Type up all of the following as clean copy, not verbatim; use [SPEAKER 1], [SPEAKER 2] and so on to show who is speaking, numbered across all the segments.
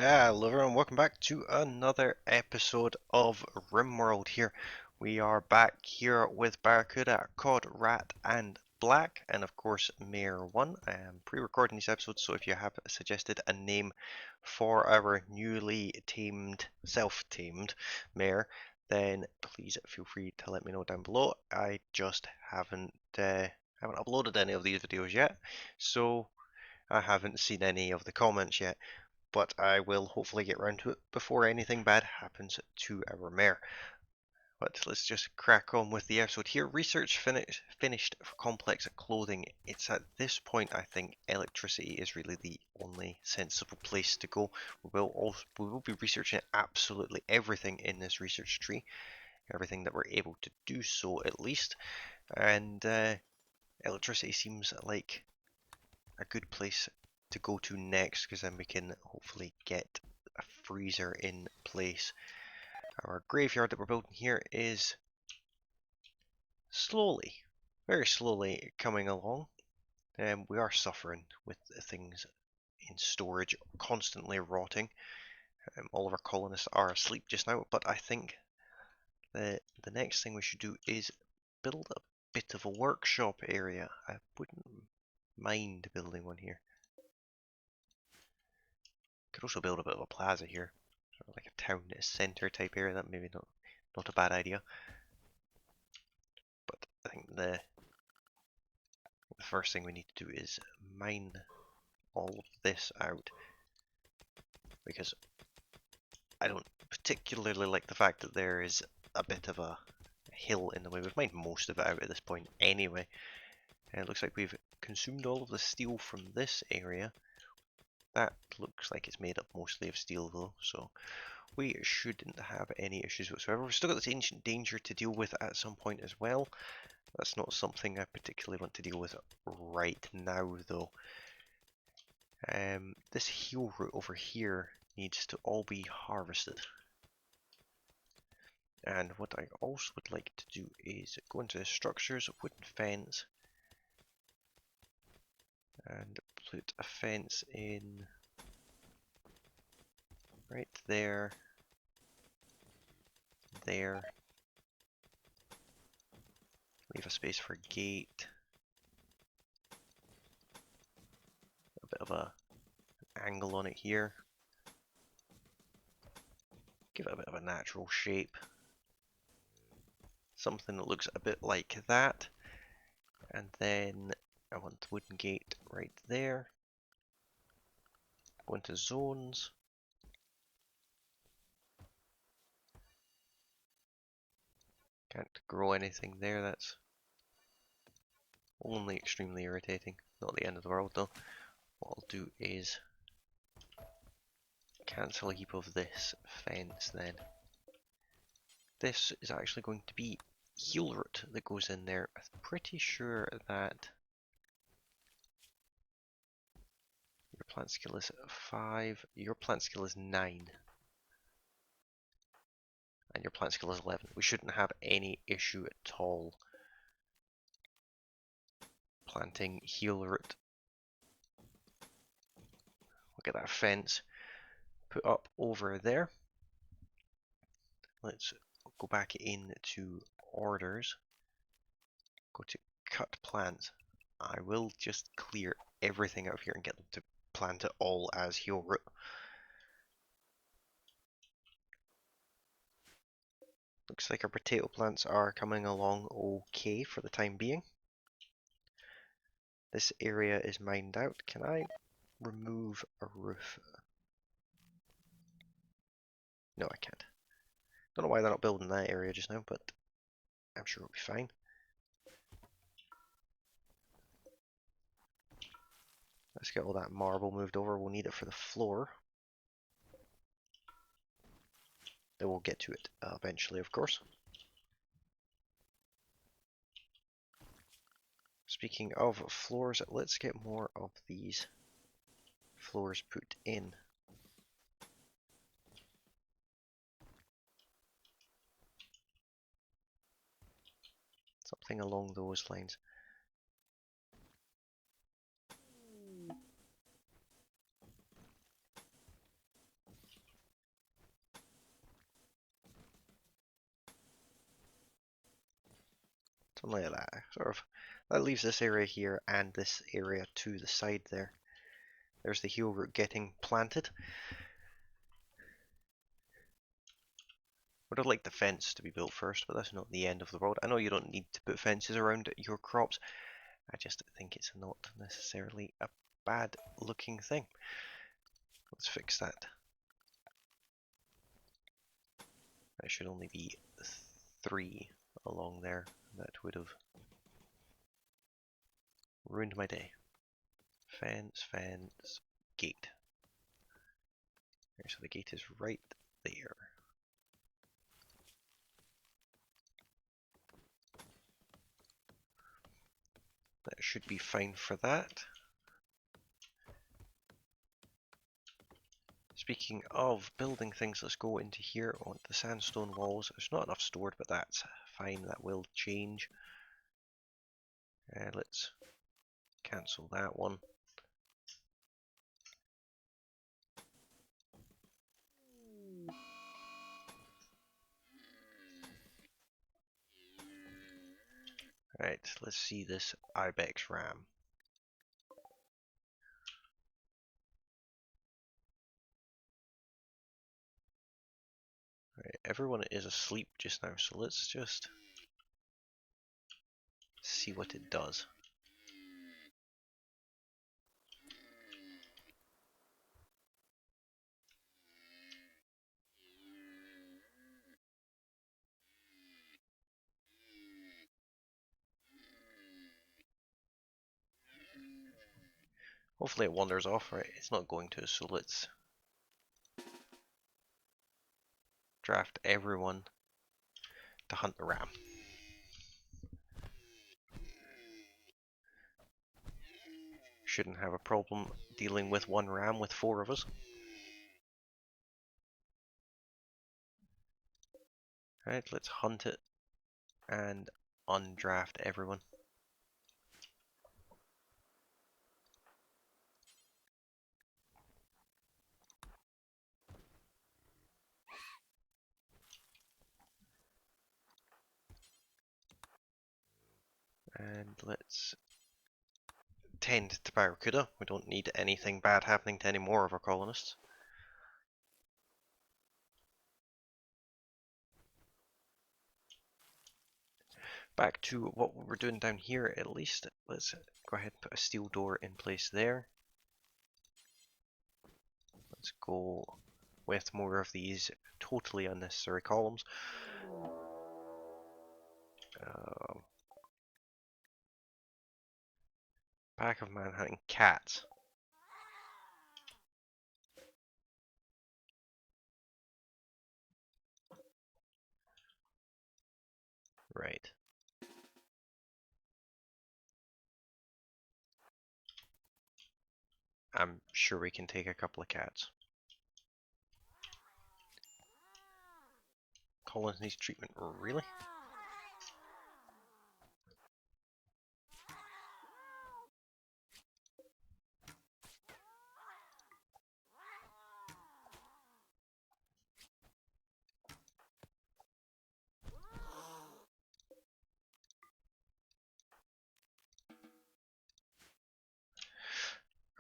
[SPEAKER 1] Hello everyone, welcome back to another episode of Rimworld here. We are back here with Barracuda, Cod, Rat and Black, and of course Mare 1. I am pre-recording these episodes, so if you have suggested a name for our newly tamed, self-tamed mare, then please feel free to let me know down below. I just haven't uploaded any of these videos yet, so I haven't seen any of the comments yet, but I will hopefully get round to it before anything bad happens to our mare. But let's just crack on with the episode here. Research finished for complex clothing. It's at this point I think electricity is really the only sensible place to go. We will be researching absolutely everything in this research tree, everything that we're able to do so at least, and electricity seems like a good place to go to next, because then we can hopefully get a freezer in place. Our graveyard that we're building here is slowly, very slowly coming along. We are suffering with things in storage constantly rotting. All of our colonists are asleep just now, but I think the next thing we should do is build a bit of a workshop area. I wouldn't mind building one here. Could also build a bit of a plaza here, sort of like a town centre type area. That maybe not a bad idea. But I think the first thing we need to do is mine all of this out, because I don't particularly like the fact that there is a bit of a hill in the way. We've mined most of it out at this point anyway, and it looks like we've consumed all of the steel from this area. That looks like it's made up mostly of steel though, so we shouldn't have any issues whatsoever. We've still got this ancient danger to deal with at some point as well. That's not something I particularly want to deal with right now though. This heel root over here needs to all be harvested. And what I also would like to do is go into structures, wooden fence, and put a fence in right there, there. Leave a space for a gate. A bit of an angle on it here. Give it a bit of a natural shape. Something that looks a bit like that. And then I want the wooden gate right there. Go into zones. Can't grow anything there, that's only extremely irritating. Not the end of the world though. What I'll do is cancel a heap of this fence then. This is actually going to be heel root that goes in there. I'm pretty sure that your plant skill is 5, your plant skill is 9. And your plant skill is 11. We shouldn't have any issue at all planting heel root. Look at that fence put up over there. Let's go back into orders. Go to cut plants. I will just clear everything out of here and get them to plant it all as heel root. Looks like our potato plants are coming along okay for the time being. This area is mined out. Can I remove a roof? No, I can't. Don't know why they're not building that area just now, but I'm sure it'll be fine. Let's get all that marble moved over. We'll need it for the floor. Then we'll get to it eventually, of course. Speaking of floors, let's get more of these floors put in. Something along those lines. Something like that. Sort of. That leaves this area here and this area to the side there. There's the heel root getting planted. Would have liked the fence to be built first, but that's not the end of the world. I know you don't need to put fences around your crops. I just think it's not necessarily a bad looking thing. Let's fix that. That should only be 3 along there. That would have ruined my day. Fence, fence, gate. So the gate is right there. That should be fine for that. Speaking of building things, let's go into here on the sandstone walls. There's not enough stored, but that's fine. That will change. Let's cancel that one. Right, let's see this Ibex ram. Right, everyone is asleep just now, so let's just see what it does. Hopefully it wanders off. Right, it's not going to, so let's draft everyone to hunt the ram. Shouldn't have a problem dealing with one ram with 4 of us. Right, let's hunt it and undraft everyone. And let's tend to Barracuda. We don't need anything bad happening to any more of our colonists. Back to what we're doing down here at least. Let's go ahead and put a steel door in place there. Let's go with more of these totally unnecessary columns. Pack of man hunting cats. Right. I'm sure we can take a couple of cats. Collins needs treatment, really?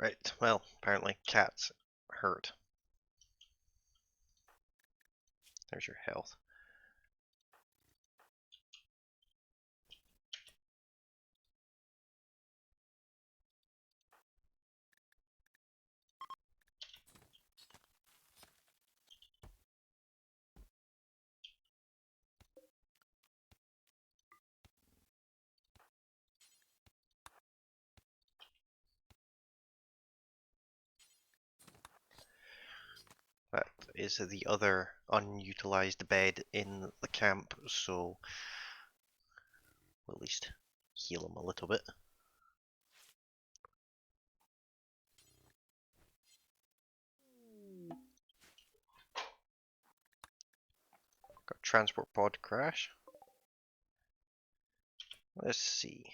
[SPEAKER 1] Right, well, apparently cats hurt. There's your health. That is the other unutilized bed in the camp, so we'll at least heal him a little bit. Got transport pod crash. Let's see.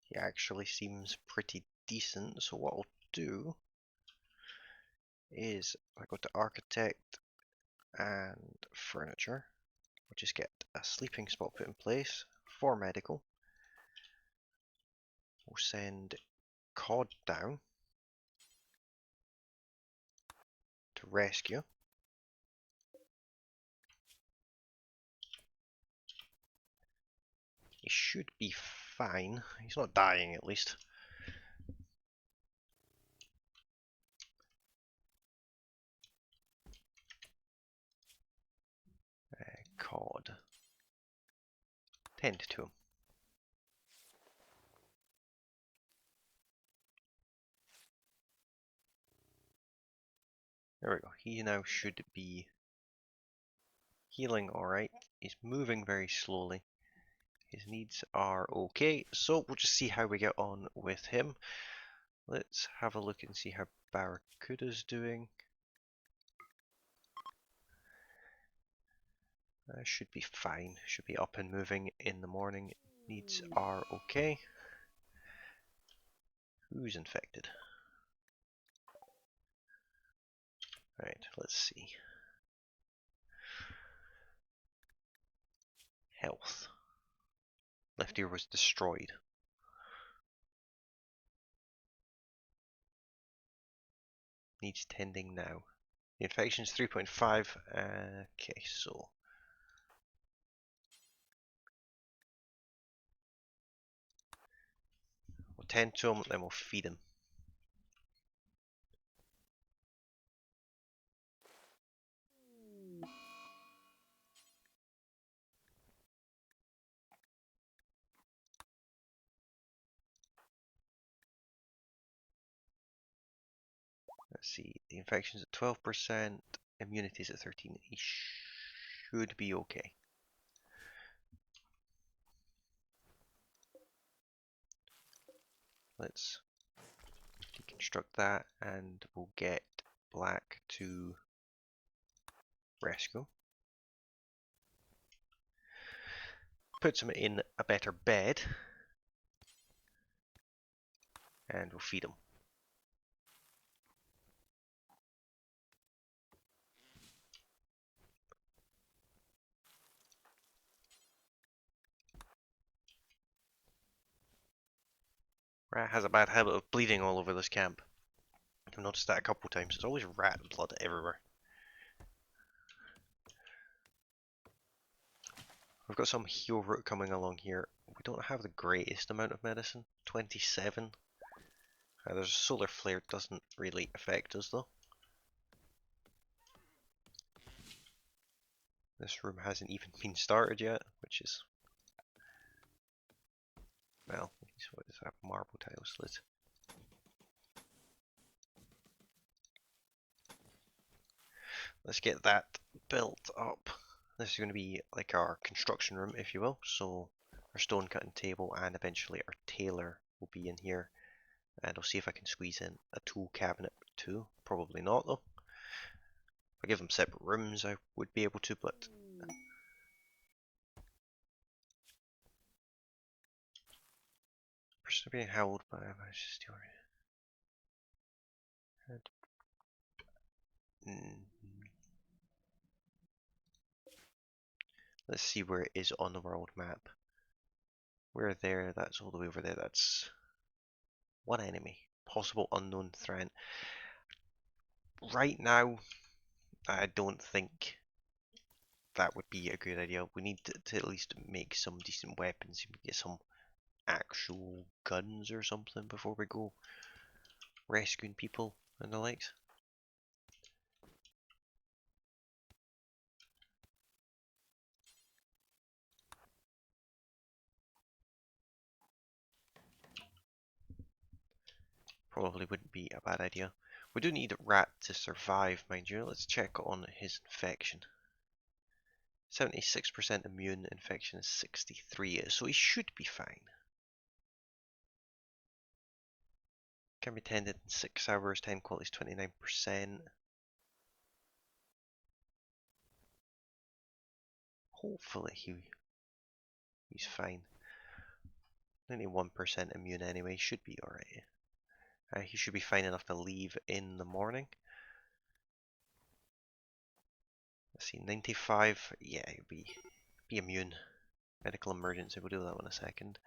[SPEAKER 1] He actually seems pretty decent, so what I'll do is if I go to architect and furniture, we'll just get a sleeping spot put in place for medical. We'll send Cod down to rescue. He should be fine. He's not dying at least. Cod. Tend to him. There we go. He now should be healing alright. He's moving very slowly. His needs are okay, so we'll just see how we get on with him. Let's have a look and see how Barracuda's doing. Should be fine. Should be up and moving in the morning. Needs are okay. Who's infected? Right, let's see. Health. Left ear was destroyed. Needs tending now. The infection is 3.5. Okay, so we'll tend to him, then we'll feed him. Let's see, the infection's at 12%, immunity's at 13. He should be okay. Let's deconstruct that and we'll get Black to rescue. Puts him in a better bed and we'll feed him. Rat has a bad habit of bleeding all over this camp. I've noticed that a couple times. There's always rat blood everywhere. We've got some heal route coming along here. We don't have the greatest amount of medicine. 27. There's a solar flare, doesn't really affect us though. This room hasn't even been started yet, which is, well, what is that? Marble tiles. Let's get that built up. This is going to be like our construction room, if you will. So our stone cutting table and eventually our tailor will be in here. And I'll see if I can squeeze in a tool cabinet too. Probably not though. If I give them separate rooms, I would be able to, but person being held by a majesty. Let's see where it is on the world map. We're there, that's all the way over there, that's one enemy. Possible unknown threat. Right now, I don't think that would be a good idea. We need to at least make some decent weapons, get some actual guns or something before we go rescuing people and the likes. Probably wouldn't be a bad idea. We do need Rat to survive, mind you. Let's check on his infection. 76% immune, infection is 63, so he should be fine. Can be tended in 6 hours, 10 quality is 29%. Hopefully he's fine. 91% immune anyway, should be alright. He should be fine enough to leave in the morning. Let's see, 95. Yeah, you'll be immune. Medical emergency. We'll do that one in a second.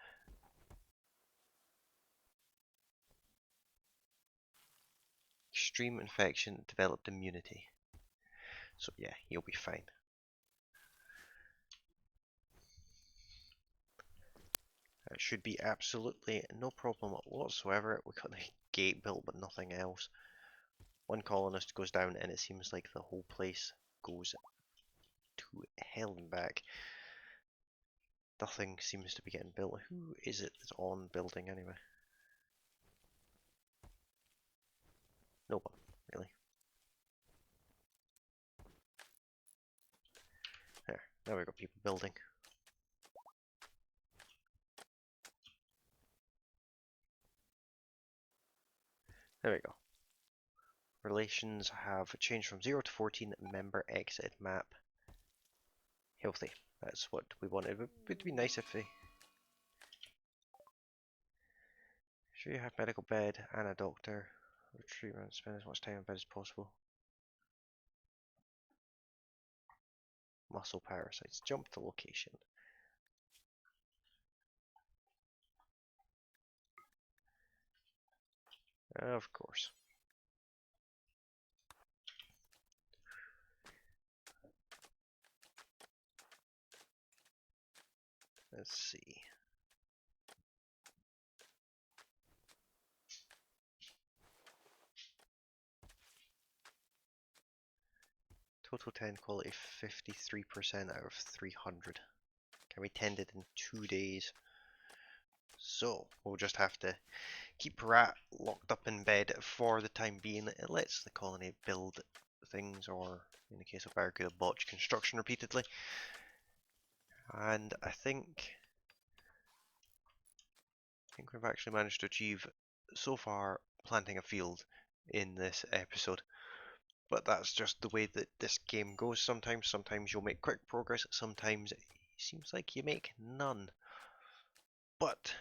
[SPEAKER 1] Extreme infection, developed immunity. So yeah, you'll be fine. That should be absolutely no problem whatsoever. We got the gate built, but nothing else. One colonist goes down, and it seems like the whole place goes to hell and back. Nothing seems to be getting built. Who is it that's on building anyway? No one, really. There, now we've got people building. There we go. Relations have changed from 0 to 14. Member exit map. Healthy. That's what we wanted. It would be nice if they... Sure you have medical bed and a doctor. Treatment. Spend as much time in bed as possible. Muscle parasites. Jump to location. Of course. Let's see. Total 10 quality 53% out of 300. Can we tend it in 2 days? So we'll just have to keep Rat locked up in bed for the time being. It lets the colony build things, or in the case of Barracuda, botch construction repeatedly. And I think we've actually managed to achieve so far planting a field in this episode. But that's just the way that this game goes sometimes. Sometimes you'll make quick progress, sometimes it seems like you make none. But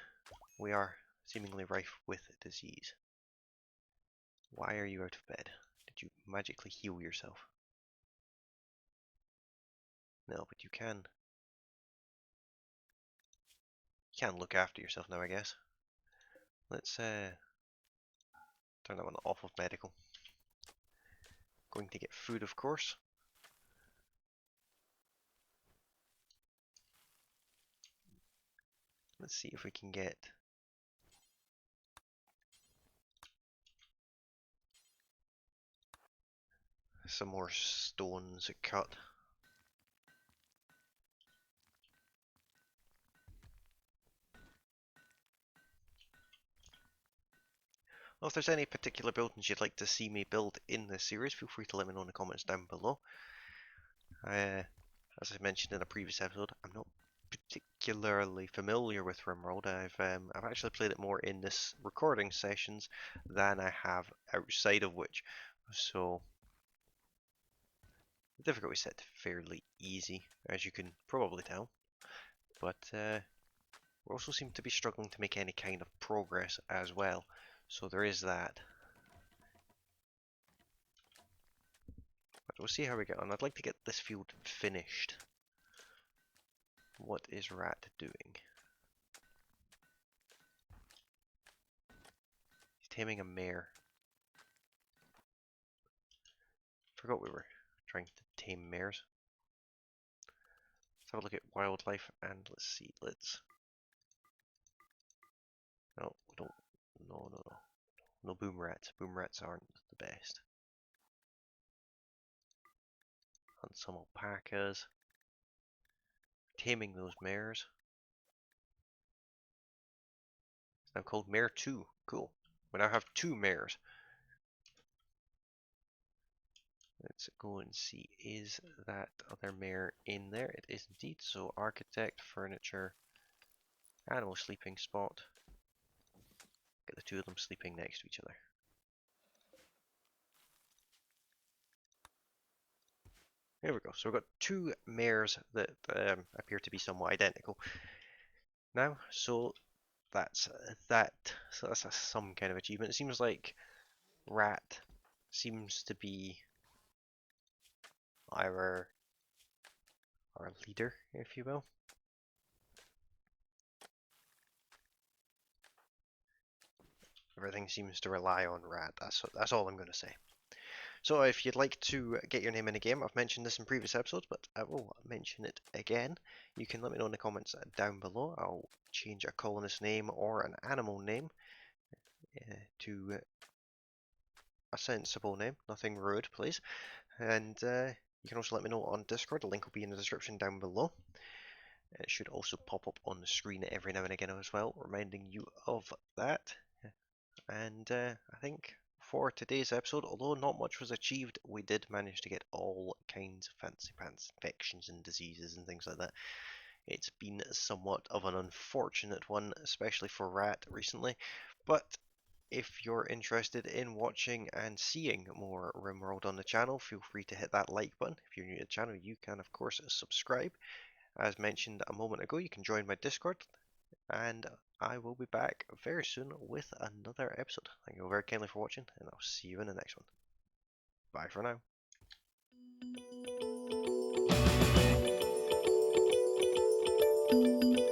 [SPEAKER 1] we are seemingly rife with disease. Why are you out of bed? Did you magically heal yourself? No, but you can look after yourself now, I guess. Let's turn that one off of medical. Going to get food, of course. Let's see if we can get some more stones cut. Well, if there's any particular buildings you'd like to see me build in this series, feel free to let me know in the comments down below. As I mentioned in a previous episode, I'm not particularly familiar with Rimworld. I've actually played it more in this recording sessions than I have outside of which, so the difficulty set fairly easy, as you can probably tell. But we also seem to be struggling to make any kind of progress as well, so there is that. But we'll see how we get on. I'd like to get this field finished. What is Rat doing? He's taming a mare. Forgot we were trying to tame mares. Let's have a look at wildlife and let's see. No, we don't. No, no, no. No boom rats. Boom rats aren't the best. Hunt some alpacas. Taming those mares. It's now called Mare 2. Cool. We now have 2 mares. Let's go and see, is that other mare in there? It is indeed. So architect, furniture, animal sleeping spot. Get the 2 of them sleeping next to each other. There we go. So we've got 2 mares that appear to be somewhat identical now. So that's that. So that's some kind of achievement. It seems like Rat seems to be either our leader, if you will. Everything seems to rely on Rat. That's all I'm going to say. So if you'd like to get your name in a game, I've mentioned this in previous episodes, but I will mention it again. You can let me know in the comments down below. I'll change a colonist name or an animal name to a sensible name, nothing rude, please. And you can also let me know on Discord. The link will be in the description down below. It should also pop up on the screen every now and again as well, reminding you of that. And I think for today's episode, although not much was achieved, we did manage to get all kinds of fancy pants infections and diseases and things like that. It's been somewhat of an unfortunate one, especially for Rat recently, but if you're interested in watching and seeing more Rimworld on the channel, feel free to hit that like button. If you're new to the channel, you can of course subscribe. As mentioned a moment ago, you can join my Discord, and I will be back very soon with another episode. Thank you very kindly for watching, and I'll see you in the next one. Bye for now.